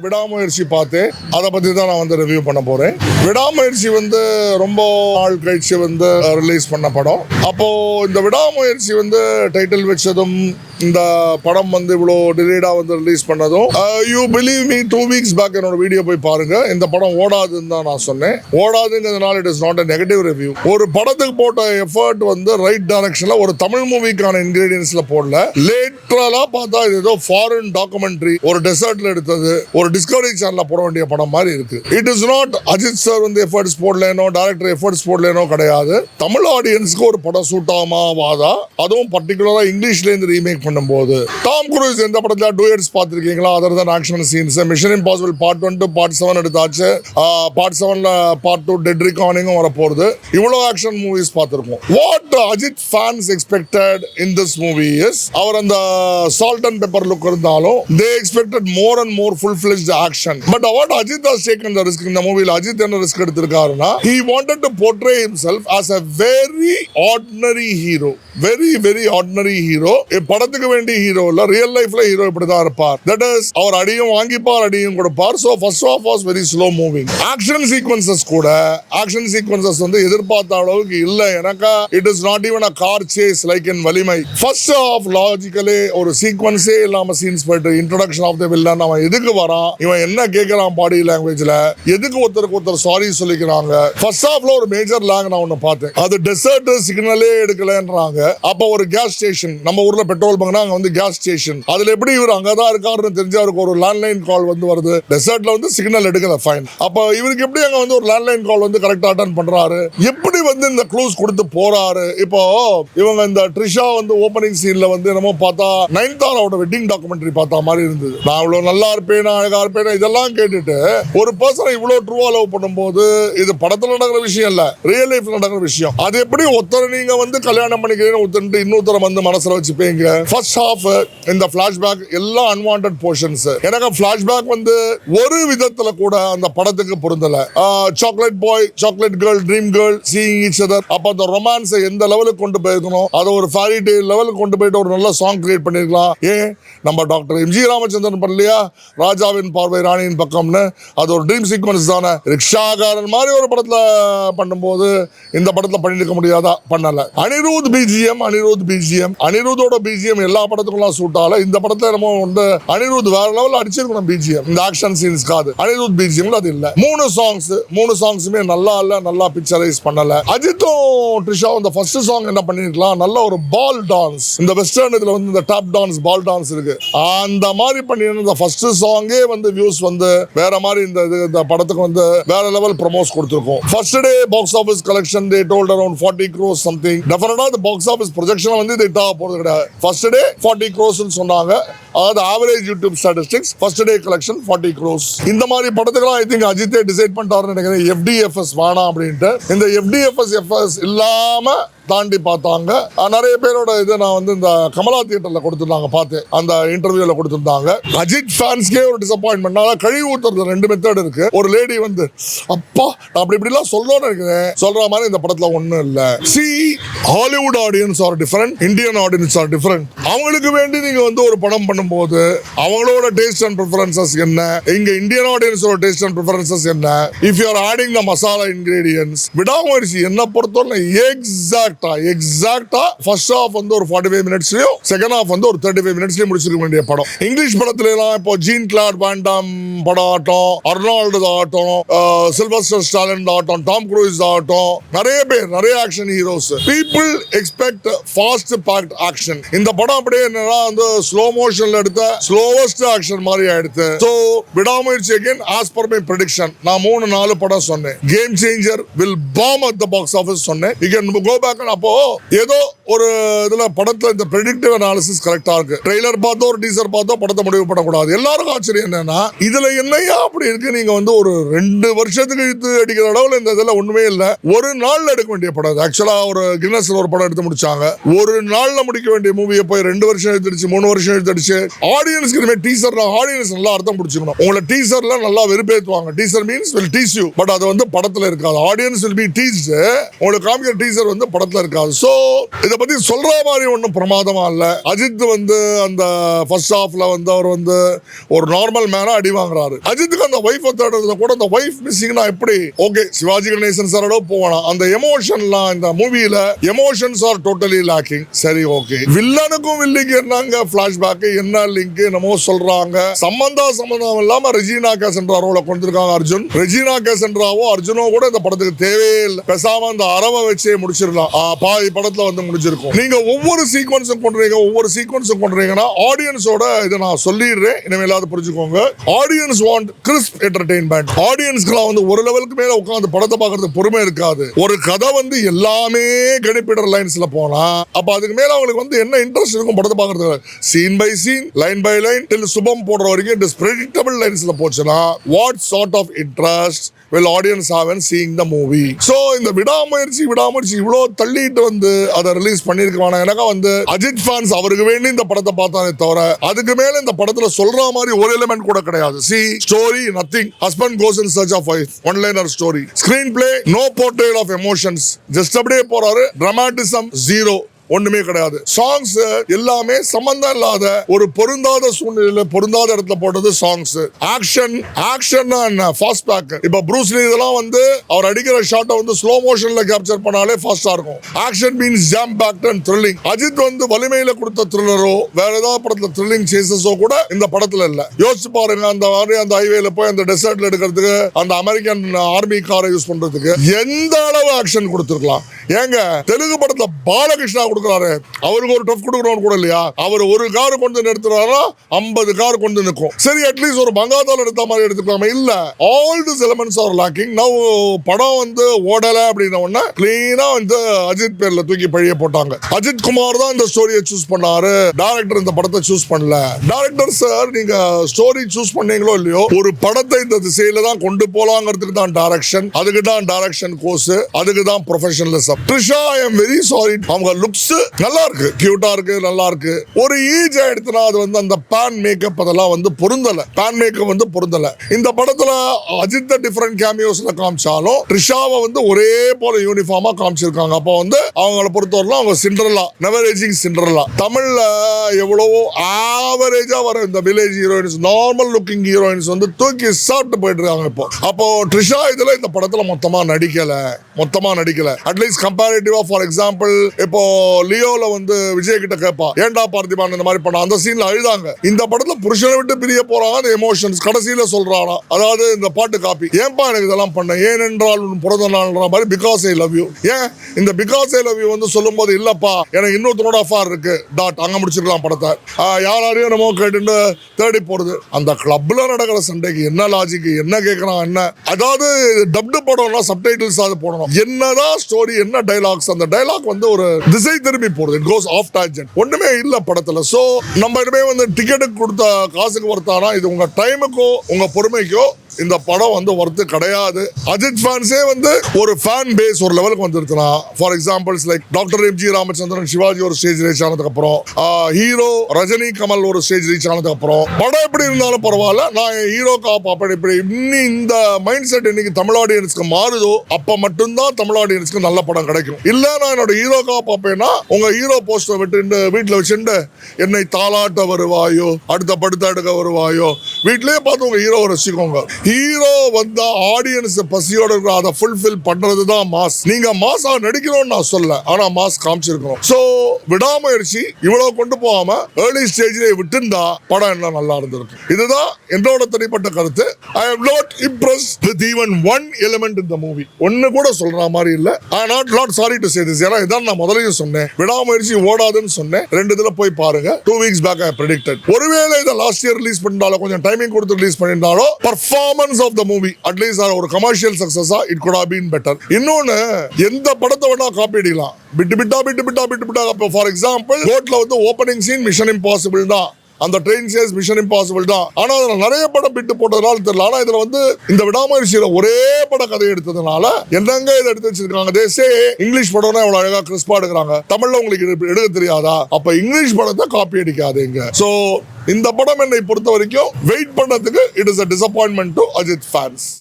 விடாமுயற்சி பார்த்தேன். அதை பற்றி தான் நான் வந்து ரிவ்யூ பண்ண போகிறேன். விடாமுயற்சி வந்து ரொம்ப நாள் கழிச்சு வந்து ரிலீஸ் பண்ண படம். அப்போது இந்த விடாமுயற்சி வந்து டைட்டில் வச்சதும் இந்த படம் வந்து இவ்வளோ டிலேடாக வந்து ரிலீஸ் பண்ணதும் you believe me 2 weeks back என்னோட வீடியோ போய் பாருங்க. இந்த படம் ஓடாதுன்னு தான் நான் சொன்னேன். ஓடாதுங்கிறதுனால it is not a negative review. ஒரு படத்துக்கு போட்ட எஃபர்ட் வந்து ரைட் டைரக்ஷனில் ஒரு தமிழ் மூவிக்கான இன்கிரீடியன்ஸ்ல போடல. லேட்டரலா பார்த்தா இது ஏதோ ஃபாரின் டாக்குமெண்ட்ரி ஒரு டெசர்ட்ல எடுத்தது ஒரு டிஸ்கவரி சேனல்ல போட வேண்டிய படம் மாதிரி இருக்கு. It is not Ajith sir வந்து எஃபர்ட்ஸ் போடலேனோ டைரக்டர் எஃபர்ட்ஸ் போடலேனோ கிடையாது. தமிழ் ஆடியன்ஸ்க்கு ஒரு படம் சூட் ஆகுமா வாதா, அதுவும் பர்டிகுலரா இங்கிலீஷ்ல இருந்து ரீமேக் பண்ணும்போது. டாம் குரூஸ் எந்த படத்துல டூயட்ஸ் பார்த்திருக்கீங்களா? அதர் தான் action scenes. Mission impossible part 1 to part 7 எடுத்தாச்சு. பார்ட் 7ல பார்ட் 2 டெட் ரிகார்னிங்கும் வரப்போகுது. இவ்வளோ ஆக்ஷன் மூவிஸ் பார்த்திருக்கோம். What Ajith fans expected in this movie is, அவர் அந்த சால்ட் அண்ட் பெப்பர் லுக் இருந்தாலும் they expected more and more full-fledged action. But what Ajit has taken the risk இந்த மூவில அஜித் என்ன risk எடுத்திருக்காருன்னா, he wanted to portray himself as a very ordinary hero. very ordinary hero. படத்துக்கு வேண்டிய hero இல்ல, real லைஃப்ல hero இப்படி தான் இருப்பார். தட் இஸ் அவர் அடியும் வாங்கிப்பார் அடியும் கொடுப்பார். So first half was very slow moving. Action sequences கூட ஆக்ஷன் சீக்வன்சஸ் வந்து எதிர்பார்த்த அளவுக்கு இல்ல. எனக்கு it is not even a car chase like in Valimai. First of logically ஒரு சீக்வன்ஸே இல்லாம சீன்ஸ் போயிட்டு இன்ட்ரோடக்ஷன் ஆஃப் த வில்லன், அவன் எதுக்கு வரான், இவன் என்ன கேட்கறான் பாடி லாங்குவேஜ்ல, எதுக்கு ஒருத்தருக்கு ஒருத்தர் சாரி சொல்லிக்கிறாங்க. ஃபர்ஸ்ட் ஆஃப்ல ஒரு மேஜர் லாங் நான் ஒன்னு பார்த்தேன். அது டெசர்ட் சிக்னலே எடுக்கலன்றாங்க. அப்ப ஒரு கேஸ் ஸ்டேஷன், நம்ம ஊர்ல பெட்ரோல் பங்க்னா அங்க வந்து கேஸ் ஸ்டேஷன், அதுல எப்படி இவர் அங்கதான் இருக்காருன்னு தெரிஞ்சா அவருக்கு ஒரு லேண்ட்லைன் கால் வந்து வருது. டெசர்ட்ல வந்து சிக்னல் எடுக்கல, ஃபைன். அப்ப இவருக்கு எப்படி அங்க வந்து ஒரு லேண்ட்லைன் கால் வந்து கரெக்டா அட்டன் பண்றாரு, எப்படி வந்து இந்த க்ளூஸ் கொடுத்து போறாரு. இப்போ இவங்க இந்த ட்ரிஷா வந்து ஓபனிங் சீன்ல வந்து நம்ம பார்த்தா நயன்தாராவோட வெட்டிங் டாக்குமெண்ட்ரி பார்த்தா மாதிரி இருந்தது. நான் இவ்வளவு நல்லா இருப்பேன், அழகா இருப்பேன் இதெல்லாம் கேட்டுட்டு ஒரு பர்சனை இவ்வளவு ட்ரூவா லவ் பண்ணும்போது இது படத்துல நடக்கிற விஷயம் இல்ல, ரியல் லைஃப்ல நடக்கிற விஷயம். அது எப்படி ஒருத்தர் நீங்க வந்து கல்யாணம் பண்ணிக்கிறீங்க ஒருத்தர் இன்னொருத்தர வந்து மனசுல வச்சுப்பீங்க. ஃபர்ஸ்ட் ஹாஃப் இந்த ஃபிளாஷ்பேக் எல்லாம் அன்வான்டட் போர்ஷன்ஸ். எனக்கு ஃபிளாஷ்பேக் வந்து ஒரு விதத்துல கூட அந்த படத்துக்கு பொருந்தல. Chocolate boy chocolate girl dream girl seeing each other, அப்ப அந்த ரொமான்ஸ் எந்த லெவலுக்கு கொண்டு போயிருக்கணும், அதை ஒரு ஃபேரி டேல் லெவலுக்கு கொண்டு போயிட்டு ஒரு நல்ல சாங் கிரியேட் பண்ணிருக்கலாம். ஏன் நம்ம டாக்டர் எம்ஜி ராமச்சந்திரன் பண்ணலையா ராஜாவின் பார்வை ராணியின் பக்கம்னு, அது ஒரு ட்ரீம் சீக்வன்ஸ் தானே. ரிக்ஷாகாரன் மாதிரி ஒரு படத்துல பண்ணும்போது இந்த படத்துல பண்ணிருக்க முடியாதா? பண்ணல. அனிருத் பிஜிஎம் அனிருத்தோட பிஜிஎம் எல்லா படத்துக்கும் சூட் ஆகல. இந்த படத்துல நம்ம வந்து அனிருத் வேற லெவல்ல அடிச்சிருக்கணும் பிஜிஎம். இந்த ஆக்ஷன் சீன்ஸ்க்காது அனிருத் பிஜிஎம்ல அது இல்ல. மூணு சாங்ஸுமே நல்லா இல்ல, நல்லா பிக்சரைஸ் பண்ணல. அஜித்தும் ட்ரிஷாவும் இந்த ஃபர்ஸ்ட் சாங் என்ன பண்ணிருக்கலாம், நல்ல ஒரு பால் டான்ஸ், இந்த வெஸ்டர்ன் இதுல வந்து இந்த டாப் டான்ஸ் பால் டான்ஸ் இருக்கு, அந்த மாதிரி பண்ணிருந்த ஃபர்ஸ்ட் சாங்கே வந்து வியூஸ் வந்து வேற மாதிரி இந்த படத்துக்கு வந்து வேற லெவல் ப்ரமோஸ் கொடுத்திருக்கும். First day box office collection they told around 40 crores something. டெஃபினட்டா the box office projection வந்து இது போறது கிடையாது. ஃபர்ஸ்ட் டே 40 crores சொன்னாங்க. அதாவது average YouTube statistics first day collection 40 crores. இந்த மாதிரி படத்துக்குலாம் ஐ திங்க் அஜித்தே டிசைட் பண்ணிட்டாருன்னு நினைக்கிறேன். FDFS வேணாம் அப்படின்ட்டு. இந்த FDFS இல்லாம தாண்டி பார்த்தாங்க. நிறைய பேரோட இது நான் வந்து இந்த கமலா தியேட்டர்ல கொடுத்துருந்தாங்க, பார்த்தேன் அந்த இன்டர்வியூல கொடுத்துருந்தாங்க. அஜித் ஃபேன்ஸ்க்கே ஒரு டிசப்பாயின்மெண்ட். கழிவு ஊத்துறது 2 மெத்தட் இருக்கு. ஒரு லேடி வந்து அப்பா நான் அப்படி இப்படிலாம் சொல்லணும்னு இருக்கிறேன் சொல்ற மாதிரி இந்த படத்துல ஒண்ணும் இல்ல. Hollywood audience R different, Indian audience R different. அவங்களுக்கு வேண்டி நீங்க வந்து ஒரு படம் பண்ணும்போது அவங்களோட டேஸ்ட் அண்ட் ப்ரிஃபரன்சஸ் என்ன, இங்க இந்தியன் ஆடியன்ஸோட டேஸ்ட் அண்ட் ப்ரிஃபரன்சஸ் என்ன, if you are adding the masala ingredients. விடாமுயற்சி என்ன பொறுத்தவரை எக்ஸாக்டா ஃபர்ஸ்ட் ஹாஃப் வந்து ஒரு 45 மினிட்ஸ்லயும் செகண்ட் ஹாஃப் வந்து ஒரு 35 மினிட்ஸ்லயும் முடிச்சிருக்க வேண்டிய படம். இங்கிலீஷ் படத்துல எல்லாம் இப்போ ஜீன் கிளாட் வாண்டாம் படம் ஆட்டம், அர்னால்டு ஆட்டம், சில்வஸ்டர் ஸ்டாலின் ஆட்டம், டாம் குரூஸ் ஆட்டம், நிறைய பேர் நிறைய action heroes. People expect fast paced action. இந்த படம் அப்படியே என்னன்னா வந்து ஸ்லோ மோஷன்ல எடுத்த ஸ்லோவஸ்ட் ஆக்ஷன் மாதிரி ஆயிடுது. So Vidaamuyarchi again as per my prediction நான் 3-4 படம் சொன்னேன். Game changer will bomb at the box office சொன்னேன். You can go back. அப்போ ஏதோ ஒரு இதுல படத்துல இந்த ப்ரெடிக்டிவ் அனாலிசிஸ் கரெக்டா இருக்கு. ட்ரெய்லர் பார்த்தோ ஒரு டீசர் பார்த்தோ படத்தை முடிவு பண்ணக்கூடாது. எல்லாருக்கும் ஆச்சரியம் என்னன்னா இதுல என்னையா அப்படி இருக்கு, நீங்க வந்து ஒரு 2 வருஷத்துக்கு இழுத்து அடிக்கிற அளவுல இந்த இதுல ஒண்ணுமே இல்ல. ஒரு நாள்ல எடுக்க வேண்டிய படம். ஆக்சுவலா ஒரு கின்னஸ்ல ஒரு படம் எடுத்து முடிச்சாங்க. ஒரு நாள்ல முடிக்க வேண்டிய மூவியை போய் 2 வருஷம் எடுத்துடுச்சு, 3 வருஷம் எடுத்துடுச்சு. ஆடியன்ஸ்க்கு டீசர் ஆடியன்ஸ் நல்லா அர்த்தம் பிடிச்சிக்கணும். உங்களை டீசர்ல நல்லா வெறுப்பேத்துவாங்க. Teaser means will tease you, but அது வந்து படத்துல இருக்காது. Audience will be teased. உங்களுக்கு காமிக்கிற டீசர் வந்து படத்துல இருக்காது. சோ இத இத பத்தி சொல்ற மாதிரி ஒன்றும் பிரமாதமா இல்ல. அஜித் வந்து அந்த ஃபர்ஸ்ட் ஹாஃப்ல வந்து அவர் வந்து ஒரு நார்மல் மேனா அடி வாங்குறாரு. அஜித்துக்கு அந்த வைஃப் தேடுறதுல கூட அந்த வைஃப் மிஸ்ஸிங்னா எப்படி ஓகே சிவாஜி கணேசன் சாரோட போகலாம். அந்த எமோஷன்லாம் இந்த மூவில எமோஷன்ஸ் ஆர் டோட்டலி லேக்கிங். சரி ஓகே வில்லனுக்கும் வில்லிக்கு என்னங்க பிளாஷ்பேக் என்ன லிங்க் என்னமோ சொல்றாங்க. சம்பந்தம் இல்லாம ரெஜினா கேசன்ட்ரா ரோல கொண்டிருக்காங்க அர்ஜுன். ரெஜினா கேசன்ட்ராவோ அர்ஜுனோ கூட இந்த படத்துக்கு தேவையே இல்லை. பேசாம அந்த அரவை வச்சே முடிச்சிடலாம். பாதி படத்துல வந்து முடிஞ்சிருக்கும். நீங்க ஒவ்வொரு சீக்வன்ஸும் கொண்டுறீங்கன்னா ஆடியன்ஸோட இதை நான் சொல்லிடுறேன், இனிமேலாவது புரிஞ்சுக்கோங்க. Audience want crisp entertainment. ஆடியன்ஸ்க்குலாம் வந்து ஒரு லெவலுக்கு மேல உட்கார்ந்து படத்தை பார்க்கறதுக்கு பொறுமை இருக்காது. ஒரு கதை வந்து எல்லாமே கணிப்பிடர் லைன்ஸ்ல போனா அப்ப அதுக்கு மேல அவங்களுக்கு வந்து என்ன இன்ட்ரெஸ்ட் இருக்கும் படத்தை பார்க்கறதுக்கு. Scene by scene line by line till சுபம் போடுற வரைக்கும் இட் இஸ் பிரெடிக்டபிள் லைன்ஸ்ல போச்சுன்னா what sort of interest will audience have in seeing the movie. So இந்த விடாமுயற்சி இவ்வளோ தள்ளிட்டு வந்து அதை ரிலீஸ் பண்ணிருக்காங்க. எனக்கு வந்து அஜித் ஃபேன்ஸ் அவருக்கு வேண்டி இந்த படத்தை பார்த்தானே தவிர அதுக்கு மேல இந்த படத்துல சொல்ற மாதிரி ஒரு எலிமெண்ட் கூட கிடையாது. See story nothing. Husband goes in search of wife. One liner story. Screenplay no portrayal of emotions. Just அப்படியே போறாரு. Dramatism zero. ஒண்ணுமே கிடையாது. சாங்ஸ் எல்லாமே சம்பந்தம் இல்லாத ஒரு பொருந்தாத சூழ்நிலையில பொருந்தாத இடத்துல போட்டது சாங்ஸ். Action fast pace. இப்ப ப்ரூஸ் லீ இதெல்லாம் வந்து அவர் அடிக்கிற ஷாட்டை வந்து ஸ்லோ மோஷன்ல கேப்சர் பண்ணாலே ஃபாஸ்டா இருக்கும். Action means jam packed and thrilling. Ajith வந்து வலிமையில கொடுத்த த்ரில்லரோ வேற ஏதாவது படத்துல த்ரில்லிங் சேசஸோ கூட இந்த படத்துல இல்ல. யோசிச்சு பாருங்க, அந்த மாதிரி அந்த ஹைவேல போய் அந்த டெசர்ட்ல எடுக்கிறதுக்கு அந்த அமெரிக்கன் ஆர்மி காரை யூஸ் பண்றதுக்கு எந்த அளவு ஆக்ஷன் கொடுத்திருக்கலாம். ஏங்க தெலுங்கு படத்துல பாலகிருஷ்ணா கொடுக்குறாரு, அவருக்கு ஒரு டஃப் கொடுக்கறவன் கூட இல்லையா? அவர் ஒரு கார் கொண்டு நிறுத்துறாரா 50 கார் கொண்டு நிற்கும். சரி அட்லீஸ்ட் ஒரு பங்காத்தால் எடுத்த மாதிரி எடுத்துக்கலாமே. இல்ல all this elements are lacking. Now படம் வந்து ஓடல அப்படின்ன உடனே கிளீனா வந்து அஜித் பேர்ல தூக்கி பழிய போட்டாங்க. அஜித் குமார் தான் இந்த ஸ்டோரியை சூஸ் பண்ணாரு, டைரக்டர் இந்த படத்தை சூஸ் பண்ணல. டைரக்டர் சார் நீங்க ஸ்டோரி சூஸ் பண்ணீங்களோ இல்லையோ ஒரு படத்தை இந்த திசையில தான் கொண்டு போலாங்கிறதுக்கு தான் டைரக்ஷன், அதுக்கு தான் டைரக்ஷன் கோர்ஸ், அதுக்கு தான் professionalism. Trisha I am very sorry, அவங்க லுக்ஸ் நல்லா இருக்கு, கியூட்டா இருக்கு, நல்லா இருக்கு. ஒரு ஈஜ் ஆயிடுச்சுனா அது வந்து அந்த பேன் மேக்கப் அதெல்லாம் வந்து பொருந்தல. பேன் மேக்கப் வந்து பொருந்தல. இந்த படத்துல அஜித் டிஃபரண்ட் கேமியோஸ்ல காமிச்சாலும் ட்ரிஷாவை வந்து ஒரே போல யூனிஃபார்மா காமிச்சிருக்காங்க. அப்போ வந்து அவங்கள பொறுத்தவரைக்கும் அவங்க சிண்டர்லா, நெவர் ஏஜிங் சிண்டர்லா. தமிழ்ல எவ்வளவோ ஆவரேஜா வர இந்த village heroines, normal looking heroines வந்து தூக்கி சாப்பிட்டு போயிட்டு இருக்காங்க இப்போ. அப்போ ட்ரிஷா இதுல இந்த படத்துல மொத்தமா நடிக்கல. அட்லீஸ்ட் கம்பேரிட்டிவா ஃபார் எக்ஸாம்பிள் இப்போ லியோல வந்து விஜய் கிட்ட கேட்பா ஏண்டா பார்த்திபான் இந்த மாதிரி பண்ண, அந்த சீன்ல அழுதாங்க. இந்த படத்துல புருஷனை விட்டு பிரிய போறாங்க, அந்த எமோஷன்ஸ் கடைசியில சொல்றானா, அதாவது இந்த பாட்டு காப்பி ஏன்பா எனக்கு இதெல்லாம் பண்ண, ஏனென்றால் பிறந்த நாள்ன்ற மாதிரி பிகாஸ் ஐ லவ் யூ. ஏன் இந்த பிகாஸ் ஐ லவ் யூ வந்து சொல்லும் போது இல்லப்பா எனக்கு இன்னொருத்தனோட அஃபார் இருக்கு டாட் அங்க முடிச்சிருக்கலாம் படத்தை. யாரையும் நம்ம கேட்டு தேடி போறது. அந்த கிளப்ல நடக்கிற சண்டைக்கு என்ன லாஜிக், என்ன கேட்கறான், என்ன அதாவது டப்டு படம்னா சப்டைட்டில்ஸ் அது போடணும். என்னதான் ஸ்டோரி, என்ன டைலாக்ஸ், அந்த டைலாக் வந்து ஒரு திசை திரும்பி போறது. It goes off tangent. ஒண்ணுமே இல்ல படத்துல. சோ நம்ம இனிமே வந்து டிக்கெட்டுக்கு கொடுத்த காசுக்கு வர்த்தானா இது உங்க டைமுக்கோ உங்க பொறுமைக்கோ இந்த படம் வந்து ஒர்த்து கிடையாது. அஜித் ஃபேன்ஸே வந்து ஒரு ஃபேன் பேஸ் ஒரு லெவலுக்கு வந்துருச்சுனா for examples like doctor MG Ramachandran Sivaji ஒரு ஸ்டேஜ் ரீச் ஆனதுக்கு அப்புறம், ஹீரோ ரஜினி கமல் ஒரு ஸ்டேஜ் ரீச் ஆனதுக்கு அப்புறம் படம் எப்படி இருந்தாலும் பரவாயில்ல, நான் ஹீரோக்கா பார்ப்பேன். இப்படி இன்னும் இந்த மைண்ட் செட் இன்னைக்கு தமிழ் ஆடியன்ஸ்க்கு மாறுதோ அப்ப மட்டும்தான் தமிழ் ஆடியன்ஸ்க்கு நல்ல படம் கிடைக்கும். இல்ல நான் என்னோட ஹீரோக்கா பார்ப்பேன்னா உங்க ஹீரோ போஸ்டர் விட்டு வீட்டுல வச்சுட்டு என்னை தாளாட்ட வருவாயோ, அடுத்த படுத்த எடுக்க வருவாயோ, வீட்லயே பார்த்து உங்க ஹீரோ ரசிக்கோங்க. ஹீரோ வந்தா ஆடியன்ஸ் பசியோட இருக்கிற அதை ஃபுல்ஃபில் பண்றது தான் மாஸ். நீங்க மாஸா நடிக்கணும்னு நான் சொல்ல, ஆனா மாஸ் காமிச்சிருக்கணும். சோ விடாமுயற்சி இவ்வளவு கொண்டு போகாம ஏர்லி ஸ்டேஜ்ல விட்டுண்டா படம் என்ன நல்லா இருந்திருக்கும். இதுதான் என்னோட தனிப்பட்ட கருத்து. ஐ am not impressed with even one element in the movie. ஒன்னு கூட சொல்ற மாதிரி இல்ல. I am not sorry to say this. ஏன்னா இதான் நான் முதலையும் சொன்னேன், விடாமுயற்சி ஓடாதுன்னு சொன்னேன். 2 இதுல போய் பாருங்க. 2 weeks back I predicted. ஒருவேளை இதை லாஸ்ட் இயர் ரிலீஸ் பண்ணிட்டாலும் கொஞ்சம் டைமிங் கொடுத்து ரிலீஸ் பண்ணிட்டாலும் performance of the movie at least ஒரு கமர்ஷியல் சக்சஸா it could have been better. இன்னொன்னு எந்த படத்தை வேணா காப்பி அடிக்கலாம், பிட்டு ஃபார் எக்ஸாம்பிள் கோட்ல வந்து ஓப்பனிங் சீன் மிஷன் இம்பாசிபிள் தான், அந்த ட்ரெயின் சேஸ் மிஷன் இம்பாசிபிள் தான். ஆனா அதுல நிறைய படம் பிட்டு போட்டதுனால தெரியல. ஆனா இதுல வந்து இந்த விடாமுயற்சியில ஒரே பட கதை எடுத்ததுனால என்னங்க இதை எடுத்து வச்சிருக்காங்க. தேசே இங்கிலீஷ் படம்னா எவ்வளவு அழகா கிறிஸ்பா எடுக்கிறாங்க, தமிழ்ல உங்களுக்கு எடுக்க தெரியாதா? அப்ப இங்கிலீஷ் படத்தை காப்பி அடிக்காதீங்க. சோ இந்த படம் என்னை பொறுத்த வரைக்கும் வெயிட் பண்ணதுக்கு it is a disappointment to Ajith fans.